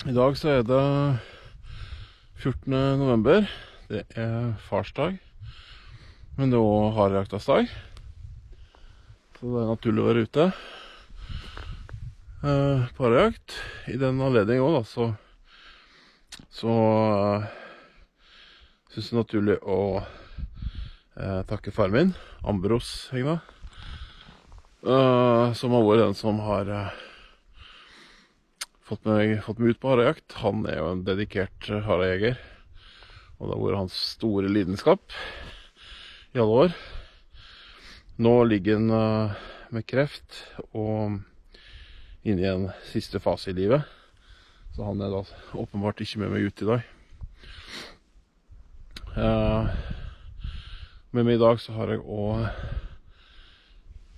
I dag så er det 14. november. Det er farsdag, men det er også harejaktas dag. Så det er naturlig å være ute på harejakt. I den anledning også da, så synes jeg det er naturlig å takke far min, Ambros Hegna, som har vært den som har fått meg ut på harejakt. Han er jo en dedikert harejeger, og det har vært hans store lidenskap i alle år. Nå ligger han med kreft og inne i en siste fase i livet, så han er da åpenbart ikke med meg ut i dag. Med meg i dag så har jeg også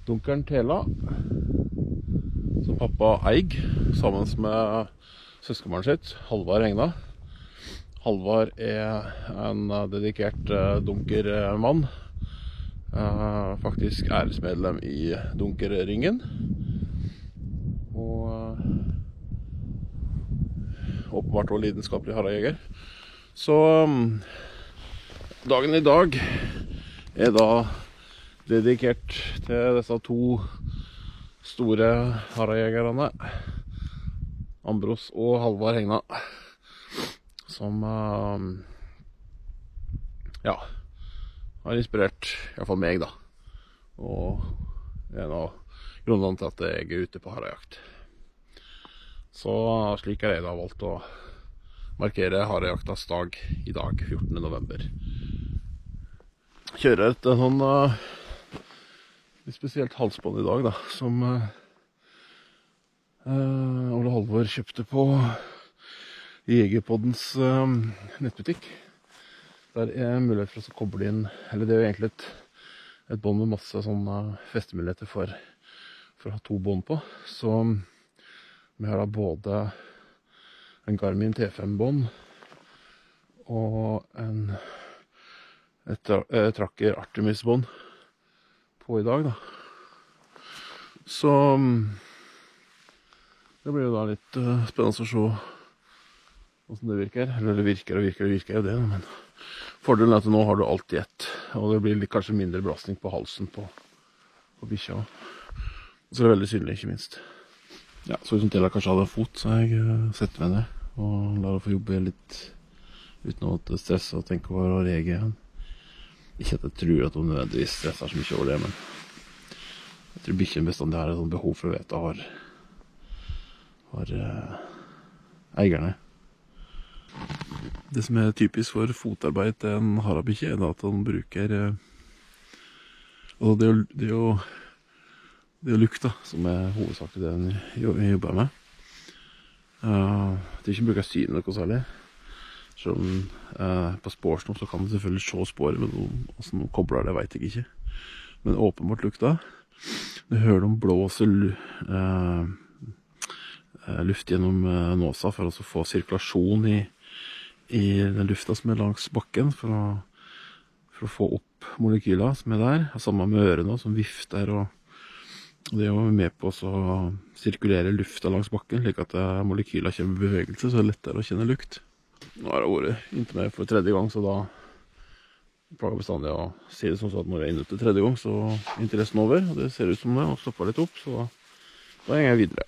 dunkeren Tela, som pappa eier, sammen med søskenbarnet sitt, Halvard Hegna. Halvard er en dedikert dunkermann, faktisk æresmedlem i dunkerringen, og åpenbart også lidenskapelig harejeger. Så dagen i dag er da dedikert til disse to store harejegerne, Ambros og Halvard Hegna, som ja, har inspirert i hvert fall meg da, og en av grunnene til at jeg er ute på harejakt. Så slik er jeg da valgt å markere harejaktas dag i dag, 14. november. Kjører et sånn litt spesielt halsbånd i dag da, som Ole Halvor kjøpte på Jegerpoddens nettbutikk. Der er mulighet for å koble inn, eller det er jo egentlig et bånd med masse sånne festemuligheter for å ha to bånd på. Så vi har da både en Garmin T5-bånd og et Tracker Artemis-bånd på i dag da. Så det blir jo da litt spennende å se hvordan det virker. Eller det virker jo det, men fordelen er at nå har du alltid ett, og det blir kanskje mindre belastning på halsen på bikkja. Så det er veldig synlig, ikke minst. Ja, så ut som Tela kanskje hadde en fot, så jeg setter meg ned og lar det få jobbe litt uten å stresse og tenke over å reagere. Ikke at jeg tror at hun nødvendigvis stresser så mye over det, men jeg tror bikkjen bestandig har et sånt behov for å vite har eierne. Det som er typisk for fotarbeid til en harabikkje er da at han bruker og det er jo lukt da, som er hovedsakelig det han jobber med. Det er ikke bruker syne noe særlig. Selv om på spårsnopp så kan du selvfølgelig se spåret, men hvordan de kobler det vet jeg ikke. Men åpenbart lukta. Du hører de blåser luft gjennom nåsa for å få sirkulasjon i den lufta som er langs bakken, for å få opp molekyler som er der. Sammen med ørene som vifter, og det er jo med på å sirkulere lufta langs bakken, slik at molekyler kommer i bevegelse, så det er lettere å kjenne lukt. Nå har jeg vært inntil meg for tredje gang, så da plager jeg bestandig å si det sånn at når jeg er inne til tredje gang, så er interessen over, og det ser ut som det, og stopper litt opp, så da går jeg videre.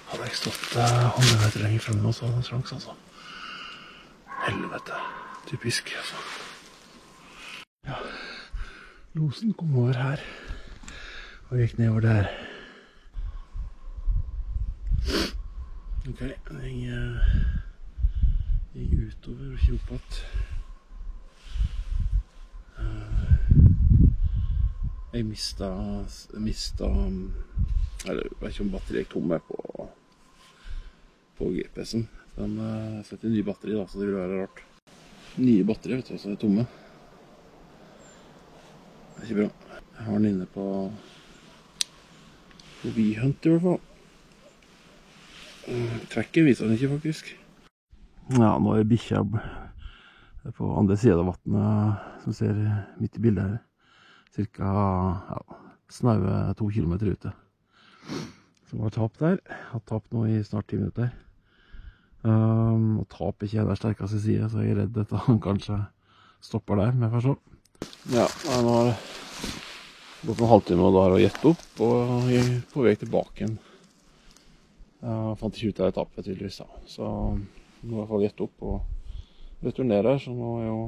Hadde jeg stått 100 meter lenger fremme nå, så hadde jeg en sjanse, altså. Helvete. Typisk, altså. Ja, losen kom over her, og gikk nedover der. Ok, jeg gikk utover og ikke opp at. Jeg mistet, eller jeg vet ikke om batteriet gikk tomme på GPS-en. Den setter nye batteri da, så det vil være rart. Nye batterier, vet du, så er tomme. Det er ikke bra. Jeg har den inne på V-Hunt i hvert fall. Tracken viser den ikke faktisk. Ja, nå er bikkja på andre siden av vattnet, som ser midt i bildet her. Cirka, ja, snaue 2 kilometer ute. Så var tap der. Har tapt nå i snart 10 minutter. Og tap ikke er der sterkeste side, så jeg er redd at han kanskje stopper der, men jeg får se. Ja, nå har det gått en halvtime, og da har jeg gitt opp, og jeg er på vei tilbake igjen. Jeg fant ikke ut av etappet tydeligvis da, så nå har jeg i hvert fall gitt opp og returnerer, så nå er jeg jo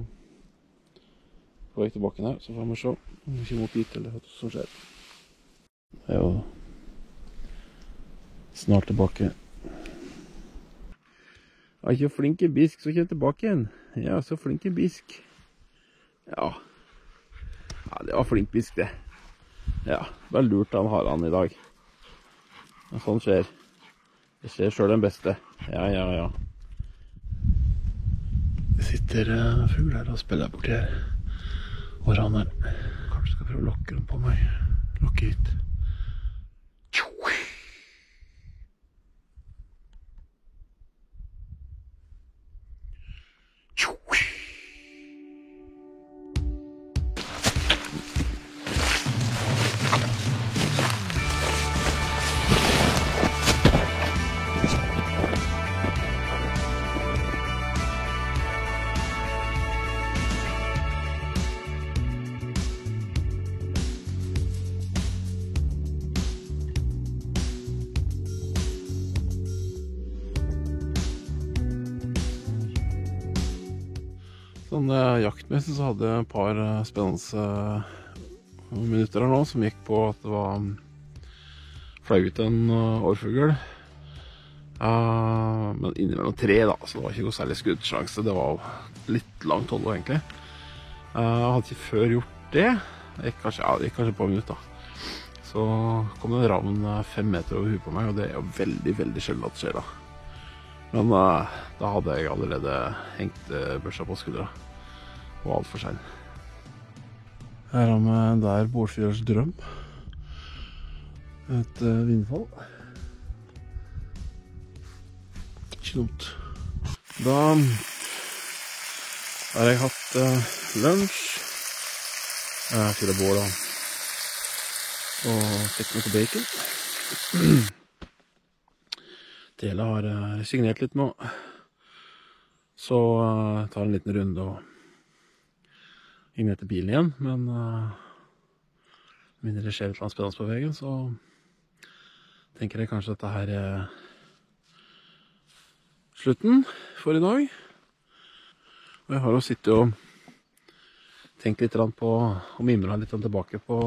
på vei tilbake her, så får vi se om vi kommer opp hit eller hva som skjer. Jeg er jo snart tilbake. Jeg er ikke flink i bisk, så kommer jeg tilbake igjen. Jeg er så flink i bisk. Ja, det var flink bisk det. Ja, bare lurt han har han i dag. Og sånn skjer. Jeg ser selv den beste. Ja. Det sitter fugl her og spiller borti her. Og raner. Kanskje skal prøve å lokke den på meg. Lokke hit. Sånn jaktmessig så hadde jeg et par spennende minutter her nå, som gikk på at det var fløy ut en årfugl. Men innimellom 3 da, så det var ikke noe særlig skuddsjanse. Det var litt langt hold egentlig. Jeg hadde ikke før gjort det. Det gikk kanskje på en minutt da. Så kom det en ravn 5 meter over huet på meg, og det er jo veldig, veldig sjelden at det skjer da. Men da hadde jeg allerede hengt børsa på skuldra, og alt for sent. Her har vi der Bårdfjørds drøm. Et vindfall. Ikke dumt. Da har jeg hatt lunsj. Fyrer bål og stekt noe bacon. Tele har signert litt nå, så tar en liten runde og inn etter bilen igjen, men mindre det skjer et eller annet spennende på veien, så tenker jeg kanskje at dette her er slutten for i dag. Og jeg har jo sittet og tenkt litt på, og mimret litt tilbake på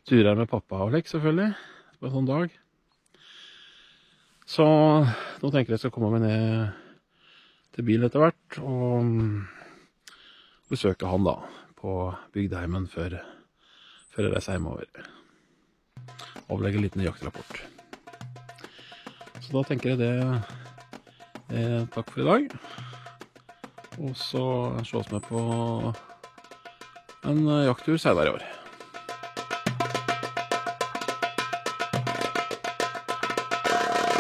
turer med pappa og Lek, selvfølgelig, på en sånn dag. Så nå tenker jeg skal komme meg ned til bilen etter hvert, og besøke han da, på bygdeheimen før jeg reiser hjemover. Avlegge en liten jaktrapport. Så da tenker jeg det takk for i dag. Og så slås vi på en jakttur senere i år.